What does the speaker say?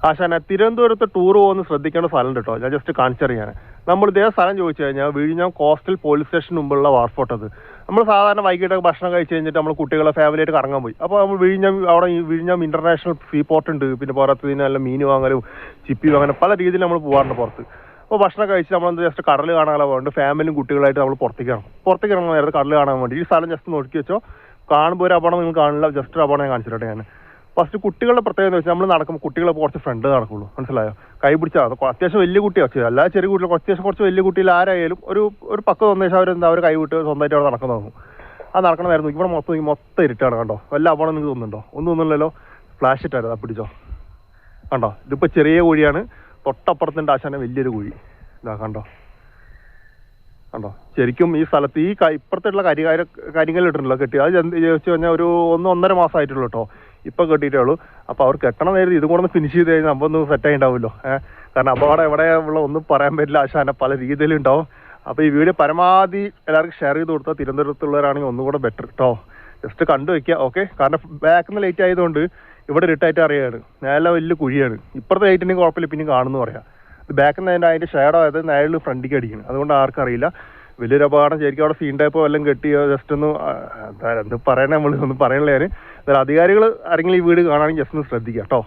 ആശാന തിരുവനന്തപുരത്ത് ടൂർ പോകുന്ന ശ്രദ്ധിക്കേണ്ട സ്ഥലം കേട്ടോ. ഞാൻ ജസ്റ്റ് കാണിച്ചറിയാൻ. നമ്മൾ ഇതേ സ്ഥലം ചോദിച്ചു കഴിഞ്ഞാൽ വിഴിഞ്ഞം കോസ്റ്റൽ പോലീസ് സ്റ്റേഷന് മുമ്പുള്ള വാർഫോട്ടത്. നമ്മൾ സാധാരണ വൈകിട്ടൊക്കെ ഭക്ഷണം കഴിച്ച് കഴിഞ്ഞിട്ട് നമ്മൾ കുട്ടികളെ ഫാമിലിയായിട്ട് കറങ്ങാൻ പോയി. അപ്പോൾ നമ്മൾ വിഴിഞ്ഞം ഇന്റർനാഷണൽ സീ പോർട്ട് ഉണ്ട്. പിന്നെ പുറത്ത് നല്ല മീൻ വാങ്ങലും ചിപ്പി വാങ്ങാനും പല രീതിയിൽ നമ്മൾ പോകാറുണ്ട് പുറത്ത്. അപ്പോൾ ഭക്ഷണം കഴിച്ച് നമ്മൾ ജസ്റ്റ് കടൽ കാണാനുള്ള പോകുന്നുണ്ട്. ഫാമിലിയും കുട്ടികളായിട്ട് നമ്മൾ പുറത്തേക്ക് ഇറങ്ങുന്ന നേരത്തെ കടൽ കാണാൻ വേണ്ടി ഈ സ്ഥലം ജസ്റ്റ് നോക്കി വെച്ചോ. കാണുമ്പോൾ ഒരു അപകടം നിങ്ങൾ കാണില്ല. ജസ്റ്റ് ഒരു അപകടം ഞാൻ കാണിച്ചിട്ടെ. ഞാൻ ഫസ്റ്റ് കുട്ടികളുടെ പ്രത്യേകത എന്ന് വെച്ചാൽ നമ്മൾ നടക്കുമ്പോൾ കുട്ടികളെ കുറച്ച് ഫ്രണ്ട് നടക്കുള്ളൂ. മനസ്സിലായോ? കൈ പിടിച്ചാൽ അത്യാവശ്യം വലിയ കുട്ടിയാണ്. അല്ലാതെ ചെറിയ കുട്ടികൾ അത്യാവശ്യം കുറച്ച് വലിയ കുട്ടിയിൽ ആരായാലും ഒരു പക്കം സന്ദേശം അവർ കൈ വിട്ട് സ്വന്തമായിട്ട് അവിടെ നടക്കാൻ തോന്നും. ആ നടക്കണമായിരുന്നു. ഇവിടെ മൊത്തം ഇരുട്ടാണ്. കണ്ടോ? വല്ല അപകടം നിങ്ങൾക്ക് തോന്നുന്നുണ്ടോ? ഒന്നും ഒന്നുമില്ലല്ലോ. ഫ്ലാഷ് ഇട്ടായിരുന്നു. പിടിച്ചോ. കണ്ടോ? ഇതിപ്പോൾ ചെറിയ കുഴിയാണ്. തൊട്ടപ്പുറത്തിൻ്റെ ആശാന വലിയൊരു കുഴി. ഇതാ കണ്ടോ? ശരിക്കും ഈ സ്ഥലത്ത് ഈ ഇപ്പുറത്തുള്ള കരിങ്കല്ലിട്ടുണ്ടല്ലോ കെട്ടി. അത് ചോദിച്ചു കഴിഞ്ഞാൽ ഒരു 1-1.5 മാസമായിട്ടുള്ളൂ കേട്ടോ. ഇപ്പം കെട്ടിയിട്ടേ ഉള്ളൂ. അപ്പോൾ അവർ കെട്ടണം നേരം ഇതും കൂടെ ഒന്ന് ഫിനിഷ് ചെയ്ത് കഴിഞ്ഞാൽ നമ്മൾ ഒന്ന് സെറ്റായി ഉണ്ടാവുമല്ലോ. കാരണം അപകടം എവിടെ ഉള്ള ഒന്നും പറയാൻ പറ്റില്ല. ആശാന പല രീതിയിലും ഉണ്ടാവും. അപ്പോൾ ഈ വീഡിയോ പരമാവധി എല്ലാവർക്കും ഷെയർ ചെയ്ത് കൊടുത്താൽ തിരുവനന്തപുരത്തുള്ളവരാണെങ്കിൽ ഒന്നുകൂടെ ബെറ്റർ കേട്ടോ. ജസ്റ്റ് കണ്ടു വയ്ക്കുക. ഓക്കെ. കാരണം ബാക്കിൽ നിന്ന് ലേറ്റ് ആയതുകൊണ്ട് ഇവിടെ ഇരുട്ടായിട്ട് അറിയാണ്. നേരെ വലിയ കുഴിയാണ്. ഇപ്പുറത്തെ ലൈറ്റ് ഉണ്ടെങ്കിൽ കുഴപ്പമില്ല, പിന്നെ കാണുന്നു പറയാം. ബാക്കിൽ നിന്ന് അതിൻ്റെ ഷെയർ ആയത് നേരിൽ ഫ്രണ്ടിലേക്ക് അടിക്കണം. അതുകൊണ്ട് ആർക്കും അറിയില്ല. വലിയൊരു അപകടം. ശരിക്കും അവിടെ സീൻ ടൈപ്പോ എല്ലാം കെട്ടിയോ ജസ്റ്റ് ഒന്ന് എന്ത് പറയണേ, നമ്മൾ ഒന്നും പറയണില്ല. ഞാൻ അധികാരികൾ ആരെങ്കിലും ഈ വീട് കാണുകയാണെങ്കിൽ ജസ്റ്റ് ഒന്ന് ശ്രദ്ധിക്കുക കേട്ടോ.